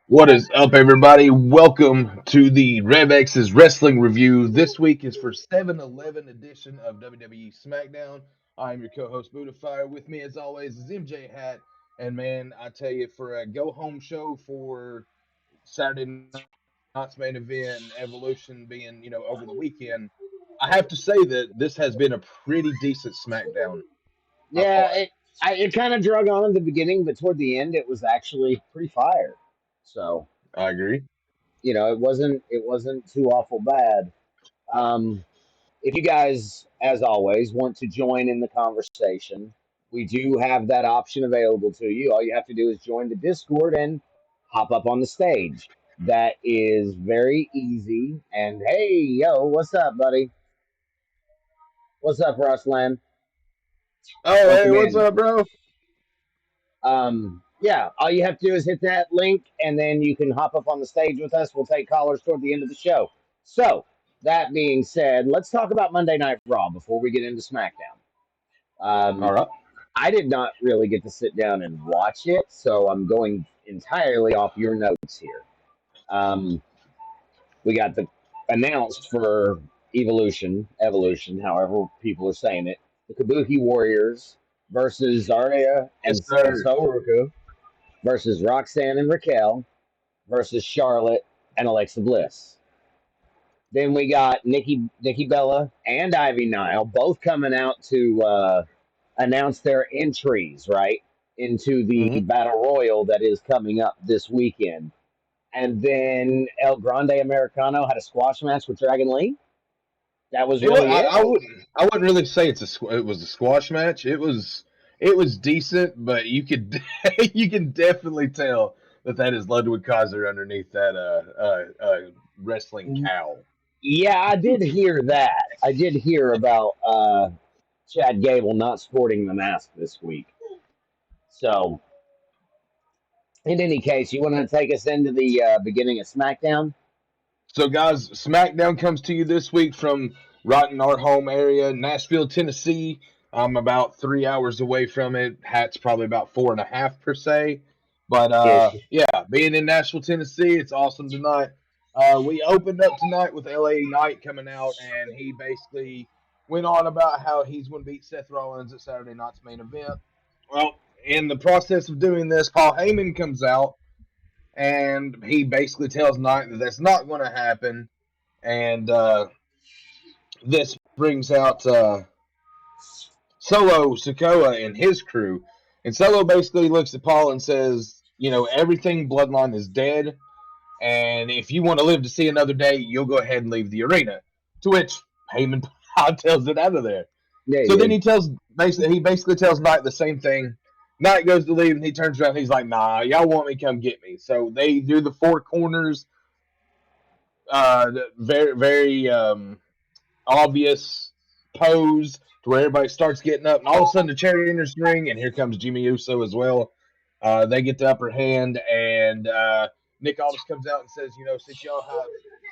What is up, everybody? Welcome to the RevX's Wrestling Review. This week is for 7-Eleven edition of WWE Smackdown. I'm your co-host, Buddhafire. With me, as always, is MJ Hat. And man, I tell you, for a go-home show for Saturday night's main event, Evolution being, over the weekend, I have to say that this has been a pretty decent SmackDown, I thought. Yeah, it kind of drug on in the beginning, but toward the end, it was actually pretty fire. So I agree. it wasn't too awful bad. Um, if you guys, as always, want to join in the conversation, we do have that option available to you. All you have to do is join the Discord and hop up on the stage. That is very easy. And hey, yo, what's up, buddy? What's up, Ruslan? Oh, hey, Welcome what's in. up, bro? Yeah, all you have to do is hit that link and then you can hop up on the stage with us. We'll take callers toward the end of the show. So, that being said, let's talk about Monday Night Raw before we get into SmackDown. All Um, right. I did not really get to sit down and watch it, so I'm going entirely off your notes here. Um, we got the announced for Evolution, however people are saying it, the Kabuki Warriors versus Zarya Yes, and sir. Soruka versus Roxanne and Raquel versus Charlotte and Alexa Bliss. Then we got Nikki Bella and Ivy Nile both coming out to announce their entries right into the Mm-hmm. battle royal that is coming up this weekend. And then El Grande Americano had a squash match with Dragon Lee. That was It was, really it. I wouldn't really say it was a squash match. It was decent, but you could you can definitely tell that is Ludwig Kaiser underneath that wrestling cowl. Yeah, I did hear that. I did hear about Chad Gable not sporting the mask this week. So in any case, you want to take us into the beginning of SmackDown? So, guys, SmackDown comes to you this week from right in our home area, Nashville, Tennessee. I'm about 3 hours away from it. Hat's probably about 4.5 per se. But Ish. yeah, being in Nashville, Tennessee, it's awesome tonight. We opened up tonight with LA Knight coming out, and he basically went on about how he's going to beat Seth Rollins at Saturday night's main event. Well, in the process of doing this, Paul Heyman comes out and he basically tells Knight that that's not going to happen. And this brings out Solo Sokoa and his crew. And Solo basically looks at Paul and says, everything Bloodline is dead. And if you want to live to see another day, you'll go ahead and leave the arena. To which Heyman tells it out of there. Yeah, he So then did. he basically tells Knight the same thing. Knight goes to leave and he turns around and he's like, nah, y'all want me, come get me. So they do the four corners, very, very obvious pose to where everybody starts getting up, and all of a sudden the cherry enters the ring, and here comes Jimmy Uso as well. They get the upper hand, and Nick Aldis comes out and says, since y'all have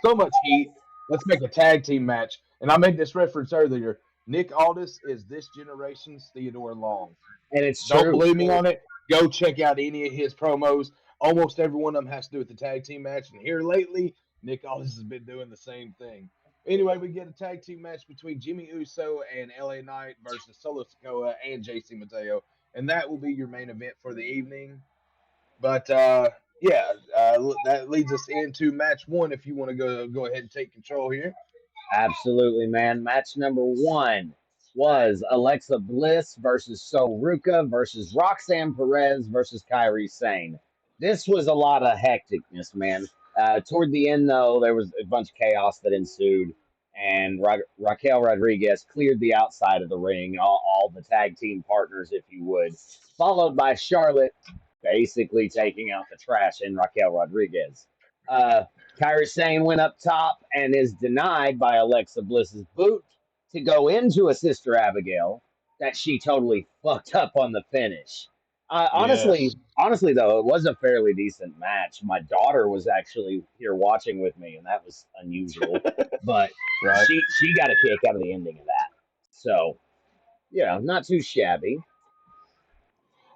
so much heat, let's make a tag team match. And I made this reference earlier. Nick Aldis is this generation's Theodore Long. And it's Don't true. believe me on it? Go check out any of his promos. Almost every one of them has to do with the tag team match. And here lately, Nick Aldis has been doing the same thing. Anyway, we get a tag team match between Jimmy Uso and LA Knight versus Solo Sikoa and JC Mateo. And that will be your main event for the evening. But yeah, that leads us into match one if you want to go ahead and take control here. Absolutely, man. Match number one was Alexa Bliss versus Soruka versus Roxanne Perez versus Kyrie Sane. This was a lot of hecticness, man. Toward the end, though, there was a bunch of chaos that ensued, and Raquel Rodriguez cleared the outside of the ring, all the tag team partners, if you would, followed by Charlotte basically taking out the trash in Raquel Rodriguez. Uh, Kyrie Sane went up top and is denied by Alexa Bliss's boot to go into a Sister Abigail that she totally fucked up on the finish. Yes. Honestly though, it was a fairly decent match. My daughter was actually here watching with me, and that was unusual. But Right. she got a kick out of the ending of that. So not too shabby.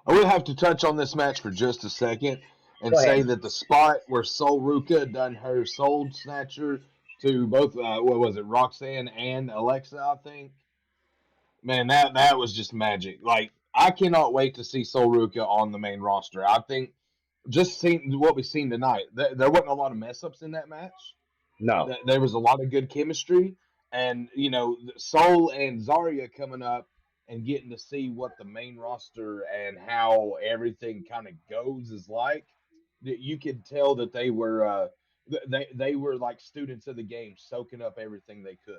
I will have to touch on this match for just a second. and Go say ahead. that the spot where Sol Ruka done her soul snatcher to both what was it, Roxanne and Alexa, I think. Man, that was just magic. Like I cannot wait to see Sol Ruka on the main roster. I think just seeing what we've seen tonight, there wasn't a lot of mess ups in that match. No. There was a lot of good chemistry, and Soul and Zarya coming up and getting to see what the main roster and how everything kind of goes is like. You could tell that they were like students of the game, soaking up everything they could.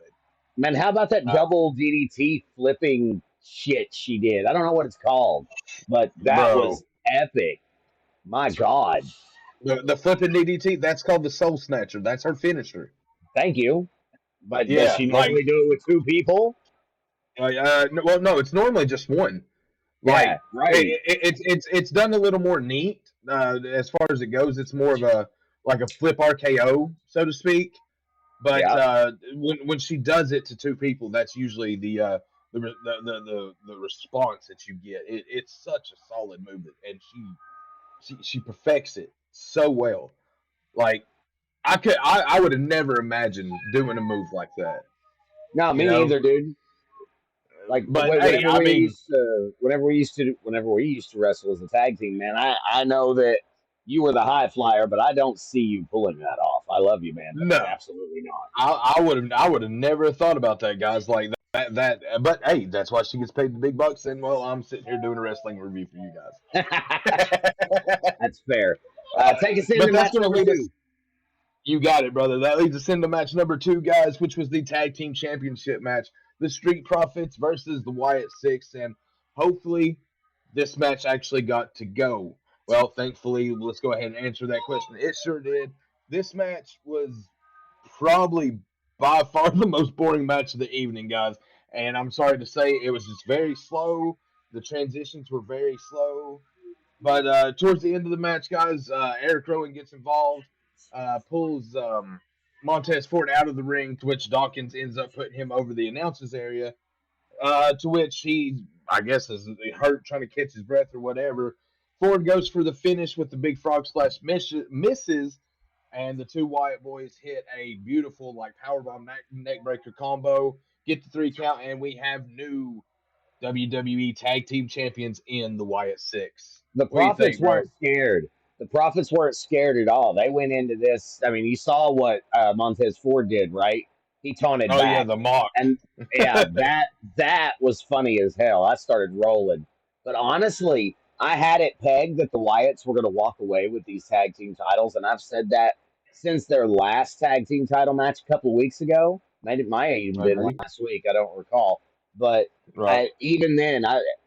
Man, how about that Uh, double DDT flipping shit she did? I don't know what it's called, but that bro, was epic. My God. the flipping DDT, that's called the Soul Snatcher. That's her finisher. Thank you. But does Yeah, she like normally do it with two people? no, well, no, it's normally just one. Like Yeah, right. it's done a little more neat as far as it goes. It's more of a like a flip RKO, so to speak. But Yeah. when she does it to two people, that's usually the response that you get. It's such a solid move, and she perfects it so well. Like I would have never imagined doing a move like that. No, You me know, neither, dude. Like but hey, I mean, whenever we used to wrestle as a tag team, man, I know that you were the high flyer, but I don't see you pulling that off. I love you, man, but no, absolutely not. I would have never thought about that, guys. Like that. But hey, that's why she gets paid the big bucks. And well, I'm sitting here doing a wrestling review for you guys. That's fair. Take us into But that's match going to number lead us. two. You got it, brother. That leads us into match number two, guys, which was the tag team championship match: the Street Profits versus the Wyatt Six. And hopefully, this match actually got to go. Well, thankfully, let's go ahead and answer that question. It sure did. This match was probably by far the most boring match of the evening, guys. And I'm sorry to say, it was just very slow. The transitions were very slow. But towards the end of the match, guys, Eric Rowan gets involved, pulls Montez Ford out of the ring, to which Dawkins ends up putting him over the announcers area, to which he, I guess, is hurt trying to catch his breath or whatever. Ford goes for the finish with the big frog splash, misses, and the two Wyatt boys hit a beautiful like powerbomb neck breaker combo, get the 3 count, and we have new WWE Tag Team Champions in the Wyatt Six. The What do you Profits think, bro? weren't scared. The Profits weren't scared at all. They went into this. I mean, you saw what Montez Ford did, right? He taunted Oh yeah, back, the mock. and yeah, that was funny as hell. I started rolling, but honestly, I had it pegged that the Wyatts were going to walk away with these tag team titles, and I've said that since their last tag team title match a couple of weeks ago. Might have even I been agree. last week. I don't recall, but Right. even then,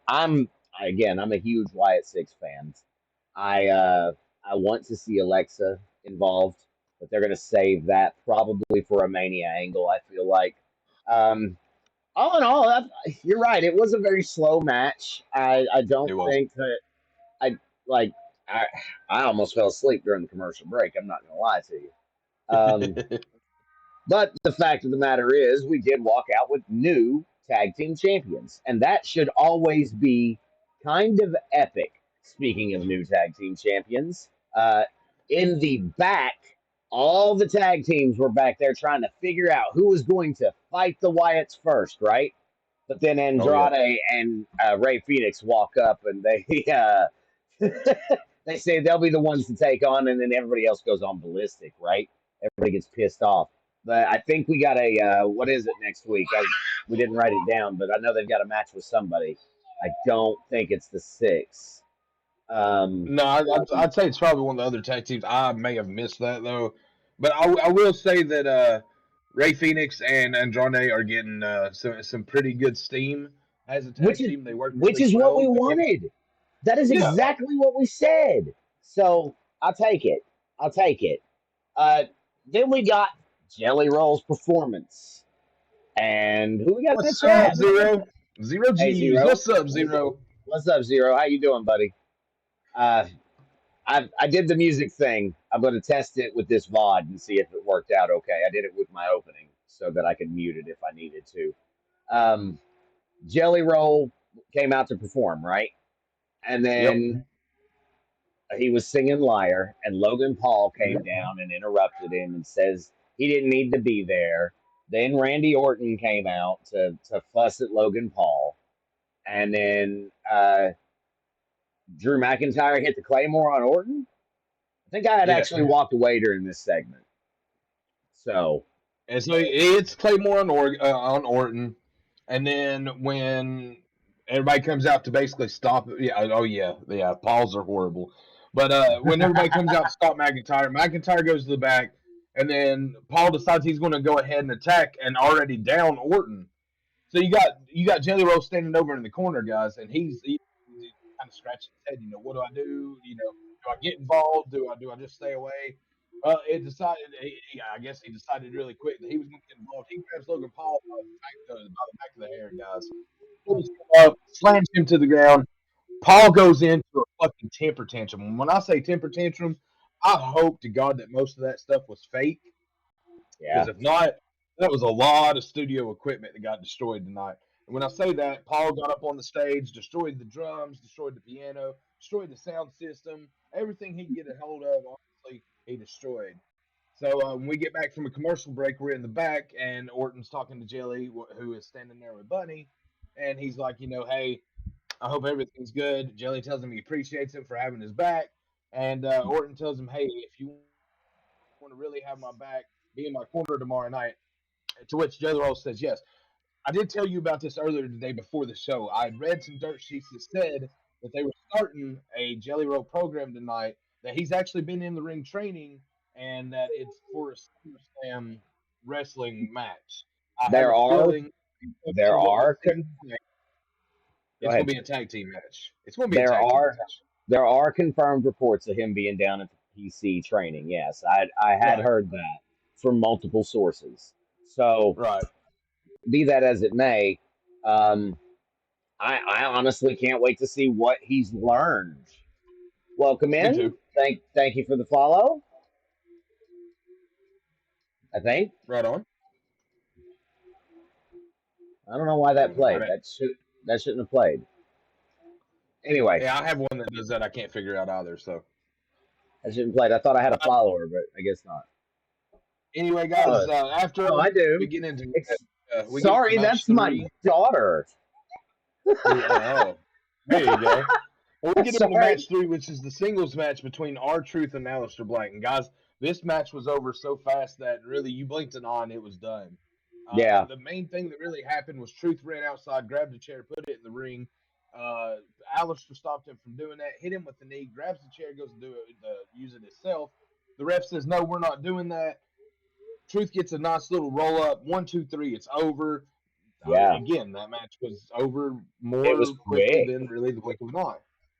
I'm I'm a huge Wyatt Six fan. I want to see Alexa involved, but they're going to save that probably for a Mania angle. I feel like. Um, all in all, you're right. It was a very slow match. I It don't was. think that I like. I I almost fell asleep during the commercial break. I'm not going to lie to you. Um, but the fact of the matter is, we did walk out with new tag team champions, and that should always be kind of epic. Speaking of new tag team champions, in the back, all the tag teams were back there trying to figure out who was going to fight the Wyatts first, right? But then Oh yeah. Andrade and Ray Phoenix walk up, and they they say they'll be the ones to take on, and then everybody else goes on ballistic, right? Everybody gets pissed off. But I think we got a what is it next week? We didn't write it down, but I know they've got a match with somebody. I don't think it's the six. Um, No, I'd say it's probably one of the other tag teams. I may have missed that though, but I will say that Ray Phoenix and Andrade are getting some pretty good steam as a which tag is team. They work which really is what we well together. wanted. That is Yeah. exactly what we said. So I'll take it. I'll take it. Uh, then we got Jelly Roll's performance, and who we got in the What's up, chat, man? Zero? Zero Hey G's. Zero, What's up, Zero? what's up, Zero? How you doing, buddy? Uh, I did the music thing. I'm going to test it with this VOD and see if it worked out okay. I did it with my opening so that I could mute it if I needed to. Um, Jelly Roll came out to perform, right? And Yep. then he was singing Liar, and Logan Paul came Mhm. down and interrupted him and says he didn't need to be there. Then Randy Orton came out to fuss at Logan Paul, and then Drew McIntyre hit the Claymore on Orton. I think I had Yes. actually walked away during this segment. So And so it's Claymore on Orton, and then when everybody comes out to basically stop it, yeah, oh yeah, Pauls are horrible. But when everybody comes out to stop McIntyre, McIntyre goes to the back, and then Paul decides he's going to go ahead and attack and already down Orton. So you got Jelly Roll standing over in the corner, guys, and he's kind of scratching his head. What do I do? Do I get involved? Do I just stay away? Well, it decided. Yeah, I guess he decided really quick that he was going to get involved. He grabs Logan Paul by the back of the hair, guys. Pulls him up, slams him to the ground. Paul goes into a fucking temper tantrum. When I say temper tantrum, I hope to God that most of that stuff was fake. Because yeah, if not, that was a lot of studio equipment that got destroyed tonight. And when I say that, Paul got up on the stage, destroyed the drums, destroyed the piano, destroyed the sound system, everything he could get a hold of. Honestly, he destroyed. So when we get back from a commercial break, we're in the back, and Orton's talking to Jelly, who is standing there with Bunny, and he's like, hey, I hope everything's good. Jelly tells him he appreciates him for having his back, and Orton tells him, hey, if you want to really have my back, be in my corner tomorrow night. To which Jelly Roll says yes. I did tell you about this earlier today before the show. I read some dirt sheets that said that they were starting a Jelly Roll program tonight, that he's actually been in the ring training, and that it's for a SummerSlam wrestling match. I have there a are feeling there what we'll are see con- tonight, go it's going ahead. to be a tag team match. It's going to be a There tag team are match. there are confirmed reports of him being down at the PC training. Yes, I had Right, heard that from multiple sources. So right. be that as it may, um, I honestly can't wait to see what he's learned. Welcome Me in. too. Thank you for the follow. I think Right on. I don't know why that Right. played. That shouldn't have played. Anyway, Yeah, I have one that does that. I can't figure out either. So. that shouldn't have played. I thought I had a follower, but I guess not. Anyway, Oh, guys, after oh, I we do. get into we get into Sorry, match that's my three. daughter. Oh, there you go. Well, we get into Sorry. match three, which is the singles match between R-Truth and Aleister Black. And guys, this match was over so fast that really you blinked an eye and it was done. Yeah, The main thing that really happened was Truth ran outside, grabbed a chair, put it in the ring. Uh, Aleister stopped him from doing that, hit him with the knee, grabs the chair, goes to do it, use it himself. The ref says, "No, we're not doing that." Truth gets a nice little roll up. 1, 2, 3. It's over. yeah. Again, that match was over It was more quickly quick. than really the blink of an eye.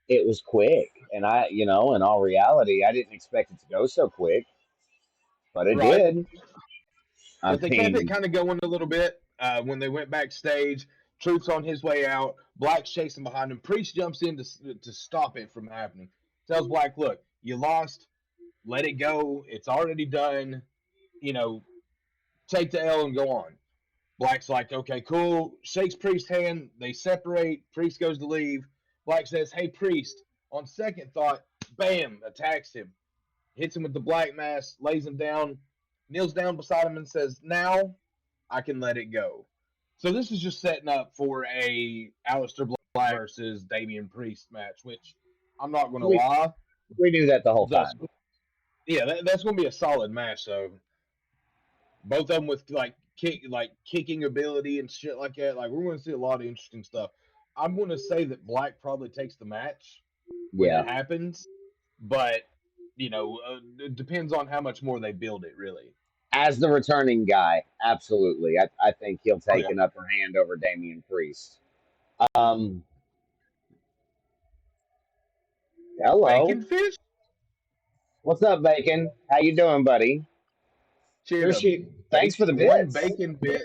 It was quick, and in all reality, I didn't expect it to go so quick, but it Right. did. I But they kept it mean, kind of going a little bit when they went backstage. Truth's on his way out. Black's chasing behind him. Priest jumps in to stop it from happening. Tells Black, look, you lost. Let it go. It's already done. You know, take the L and go on. Black's like, okay, cool. Shakes Priest's hand. They separate. Priest goes to leave. Black says, hey, Priest. On second thought, bam, attacks him. Hits him with the black mass, lays him down, kneels down beside him and says, now I can let it go. So this is just setting up for a Aleister Black versus Damian Priest match, which I'm not going to we lie. we knew that the whole The, time. yeah, that's going to be a solid match. So both of them with like kicking ability and shit like that. Like we're going to see a lot of interesting stuff. I'm going to say that Black probably takes the match when it Yeah, happens, but it depends on how much more they build it. Really. as the returning guy, absolutely. I think he'll Oh take yeah. an upper hand over Damian Priest. Um, hello, Bacon fish? what's up, Bacon? How you doing, buddy? Shit, a Appreciate. Thanks for the one bits. bacon bit.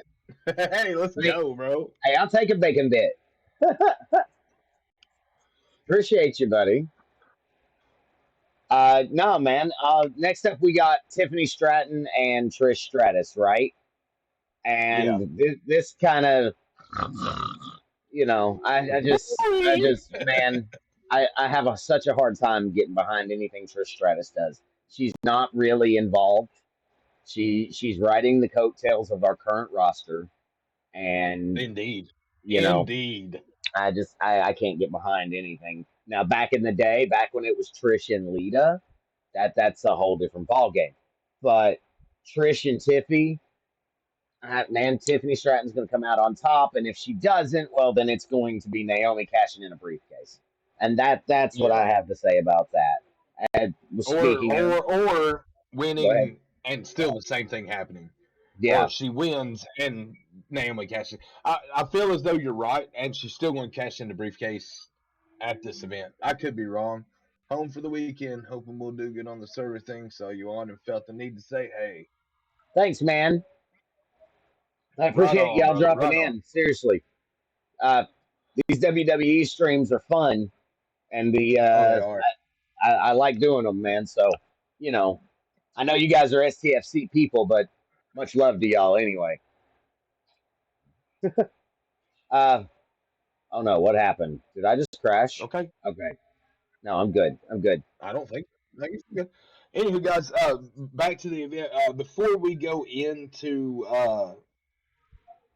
Hey, let's Hey, go, bro. hey, I'll take a bacon bit. Appreciate you, buddy. No, man. Next up, we got Tiffany Stratton and Trish Stratus, right? Yeah. And this kind of, I just, man, I have such a hard time getting behind anything Trish Stratus does. She's not really involved. She's riding the coattails of our current roster, and Indeed. you know, Indeed. I can't get behind anything. Now, back in the day, back when it was Trish and Lita, that's a whole different ball game. But Trish and Tiffy, man, Tiffany Stratton's going to come out on top, and if she doesn't, well, then it's going to be Naomi cashing in a briefcase, and that's what Yeah. I have to say about that. And Or speaking of, or or go ahead. winning and still the same thing happening. Or Yeah, she wins and Naomi cashes. I feel as though you're right, and she's still going to cash in the briefcase at this event. I could be wrong. Home for the weekend, hoping we'll do good on the server thing. So you on and felt the need to say, hey, thanks, man. I right appreciate on, y'all brother, dropping right on. in. Seriously, uh, these WWE streams are fun, and Oh, they are. I like doing them, man. So, you know, I know you guys are STFC people, but much love to y'all anyway. Uh, oh no, what happened? Did I just crash? Okay. Okay, no, I'm good. I'm good. I don't think. I guess we're good. Anywho, guys, back to the event. Before we go into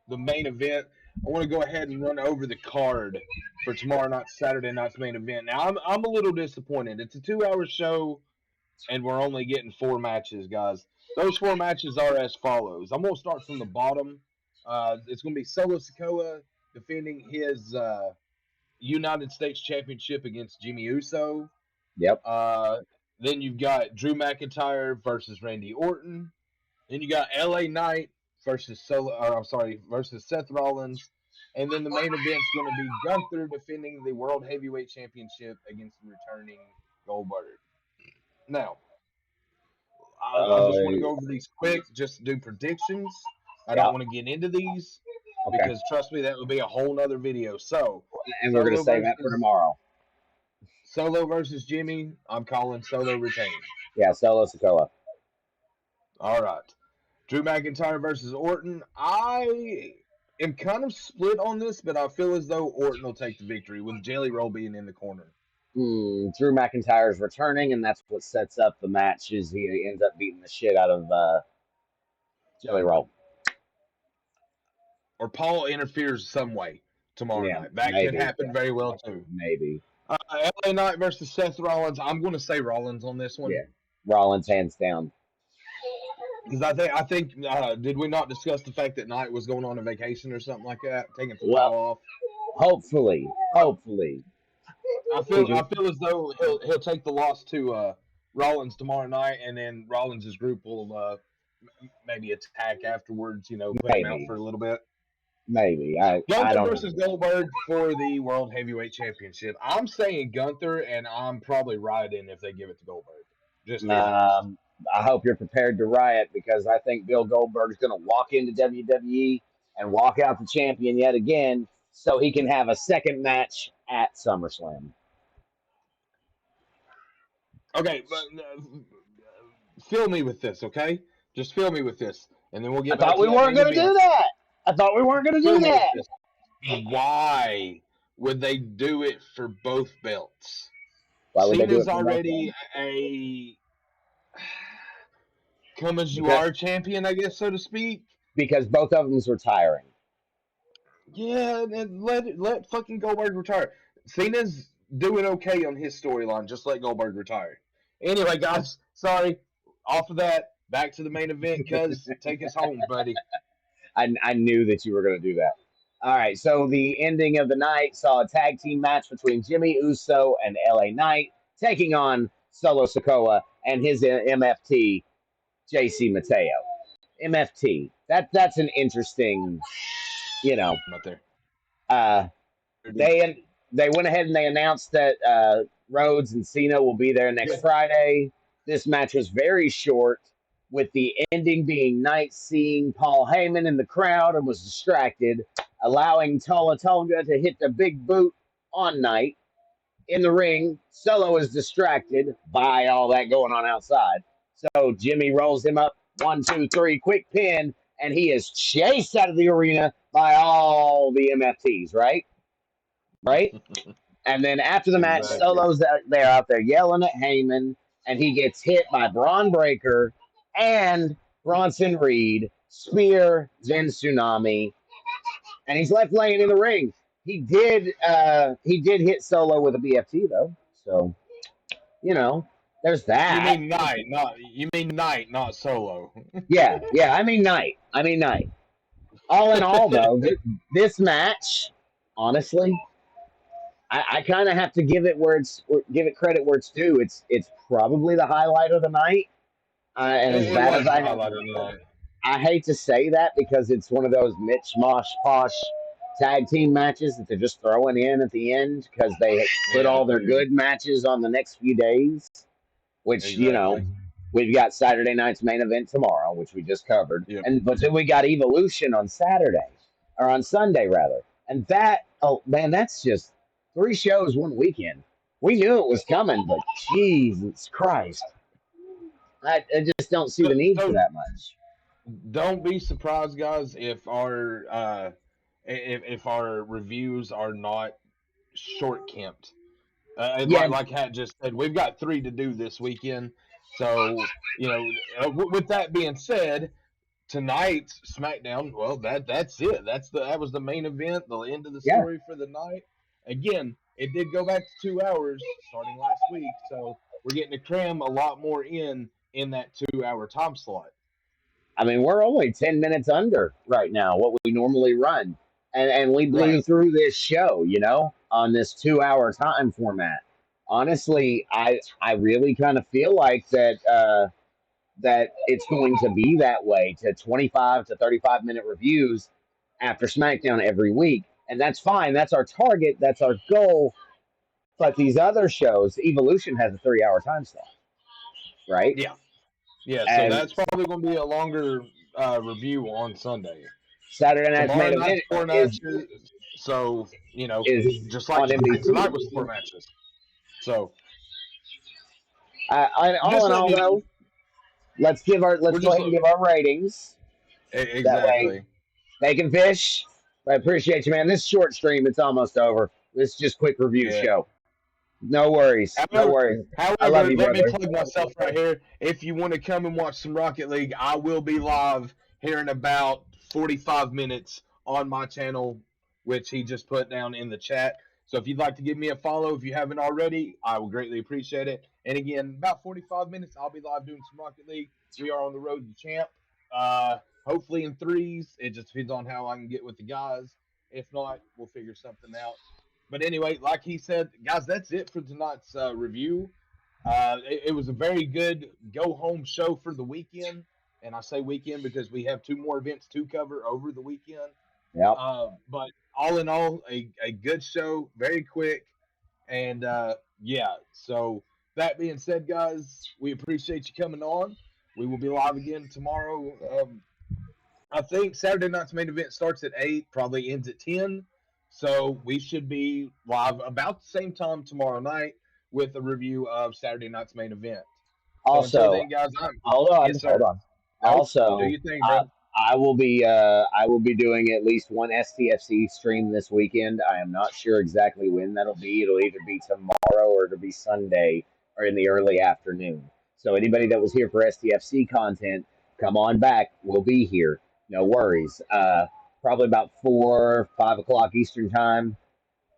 the main event, I want to go ahead and run over the card for tomorrow night, Saturday night's main event. Now, I'm a little disappointed. It's a 2 hour show, and we're only getting four matches, guys. Those four matches are as follows. I'm going to start from the bottom. It's going to be Solo Sikoa defending his United States Championship against Jimmy Uso. Yep. Uh, then you've got Drew McIntyre versus Randy Orton. Then you got LA Knight versus Seth Rollins. And then the main event's going to be Gunther defending the World Heavyweight Championship against the returning Goldberg. Now, I just want to Uh, go over these quick, just do predictions. I don't yep. want to get into these Okay. because trust me, that would be a whole nother video. So, And we're gonna Solo save that for versus tomorrow. Solo versus Jimmy. I'm calling Solo retaining. Yeah, Solo Sokoa. All right. Drew McIntyre versus Orton. I am kind of split on this, but I feel as though Orton will take the victory with Jelly Roll being in the corner. Drew McIntyre's returning, and that's what sets up the match. Is he ends up beating the shit out of Jelly Roll? Or Paul interferes some way tomorrow Yeah, night. That could maybe. happen very well too. Maybe. LA Knight versus Seth Rollins. I'm going to say Rollins on this one Yeah. Rollins hands down. because I think did we not discuss the fact that Knight was going on a vacation or something like that, taking some time Well, off? hopefully, he I can. feel as though he'll take the loss to Rollins tomorrow night, and then Rollins' group will maybe attack afterwards. You know, put him out Maybe, for a little bit. maybe. I Gunther don't versus know. Goldberg for the World Heavyweight Championship. I'm saying Gunther, and I'm probably riding if they give it to Goldberg. Just being honest. Um, I hope you're prepared to riot because I think Bill Goldberg's going to walk into WWE and walk out the champion yet again, so he can have a second match at SummerSlam. Okay, but fill me with this, okay? Just fill me with this, and then we'll I get back thought to we that weren't main going to do event. that. I thought we weren't going to do Fill me with that. this. Why would they do it for both belts? Why would they do Cena's it for both of already them? a come as you Because are champion, I guess, so to speak. both of them's retiring. Yeah, and let fucking Goldberg retire. Cena's doing okay on his storyline. Just let Goldberg retire. Anyway, guys, sorry. Off of that, back to the main event. Cuz take us home, buddy. I knew that you were going to do that. All right, so the ending of the night saw a tag team match between Jimmy Uso and LA Knight taking on Solo Sikoa and his MFT JC Mateo. MFT. That's an interesting, you know. I'm not there. Uh, they went ahead and they announced that Rhodes and Cena will be there next Yeah. Friday. This match was very short, with the ending being Knight seeing Paul Heyman in the crowd and was distracted, allowing Tola Tonga to hit the big boot on Knight. In the ring, Solo is distracted by all that going on outside. So Jimmy rolls him up, 1, 2, 3, quick pin, and he is chased out of the arena by all the MFTs, right? Right? And then after the match, Exactly. Solo's out there yelling at Heyman, and he gets hit by Braun Breaker and Bronson Reed, Spear, then Tsunami, and he's left laying in the ring. He did hit Solo with a BFT though, so there's You that. mean Knight, not Solo. Yeah. I mean Knight. All in all, though, this match, honestly, I kind of have to give it credit where it's due. It's probably the highlight of the night. And as It bad as was the highlight of the night. I hate to say that because it's one of those Mitch Mosh Posh tag team matches that they're just throwing in at the end because they put Yeah, all their good matches on the next few days. Which exactly. we've got Saturday night's main event tomorrow, which we just covered, Yep. and but then we got Evolution on Saturday or on Sunday rather, and that oh man, that's just 3 shows one weekend. We knew it was coming, but Jesus Christ, I just don't see the need for So that much. don't be surprised, guys, if our reviews are not short camped. And Yeah, like Hat just said, we've got 3 to do this weekend. So with that being said, tonight's SmackDown, well, that's it. That was the main event, the end of the yeah. story for the night. Again, it did go back to 2 hours starting last week, so we're getting to cram a lot more in that 2 hour time slot. I mean, we're only 10 minutes under right now what we normally run, and we blew Right. through this show, on this 2 hour time format. Honestly, I really kind of feel like that it's going to be that way to 25 to 35 minute reviews after SmackDown every week, and that's fine. That's our target. That's our goal. But these other shows, Evolution has a 3 hour time slot, right? Yeah. Yeah. So And that's probably going to be a longer review on Sunday. Saturday night's Tomorrow main night's event 4 matches. So, is just like on tonight NBC. was 4 matches. So All just in letting all, you know. though, let's We're go just ahead and give our ratings. That way, exactly. they can fish. I appreciate you, man. This short stream, it's almost over. This is just quick review Yeah. show. No worries, no However, worries. I love however, you, let me brother. plug myself right here. If you want to come and watch some Rocket League, I will be live here in about 45 minutes on my channel, which he just put down in the chat. So if you'd like to give me a follow, if you haven't already, I will greatly appreciate it. And again, about 45 minutes, I'll be live doing some Rocket League. We are on the road to champ. Hopefully in threes. It just depends on how I can get with the guys. If not, we'll figure something out. But anyway, like he said, guys, that's it for tonight's review. It was a very good go home show for the weekend. And I say weekend because we have 2 more events to cover over the weekend. Yep. But all in all, a good show, very quick. And yeah, so that being said, guys, we appreciate you coming on. We will be live again tomorrow. I think Saturday night's main event starts at 8, probably ends at 10. So we should be live about the same time tomorrow night with a review of Saturday night's main event. So until Also, then, guys, I'm hold on, yes, hold sir. on. Nope. Do Also, your thing, I bro. I will be doing at least one STFC stream this weekend. I am not sure exactly when that'll be. It'll either be tomorrow or it'll be Sunday or in the early afternoon. So anybody that was here for STFC content, come on back. We'll be here. No worries. Probably about 4, 5 o'clock Eastern time,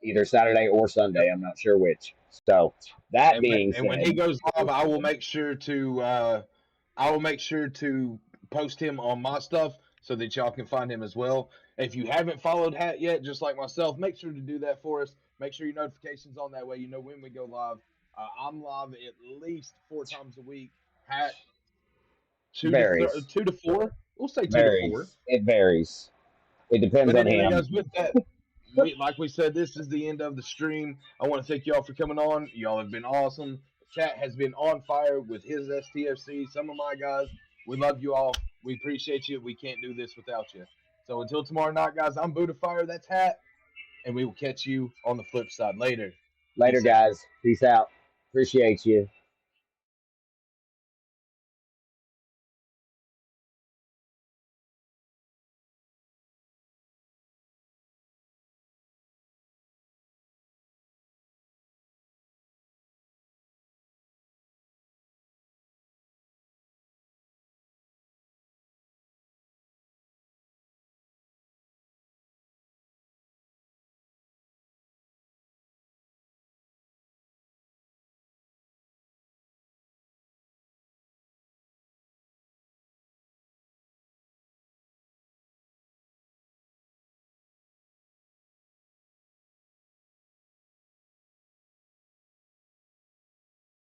either Saturday or Yep. Sunday. I'm not sure which. So that being And when he said, goes live, I will make sure to post him on my stuff so that y'all can find him as well. If you haven't followed Hat yet, just like myself, make sure to do that for us. Make sure your notifications on that way. You know when we go live. I'm live at least 4 times a week. Hat varies. 2 to 4. We'll say 2 to 4. Varies. It varies. It depends But on anyway, him. guys, with that, like we said, this is the end of the stream. I want to thank y'all for coming on. Y'all have been awesome. Chat has been on fire with his STFC. Some of my guys, we love you all. We appreciate you. We can't do this without you. So until tomorrow night, guys, I'm Buddha Fire. That's Hat, and we will catch you on the flip side later. Later, Peace out. guys. Peace out. Appreciate you.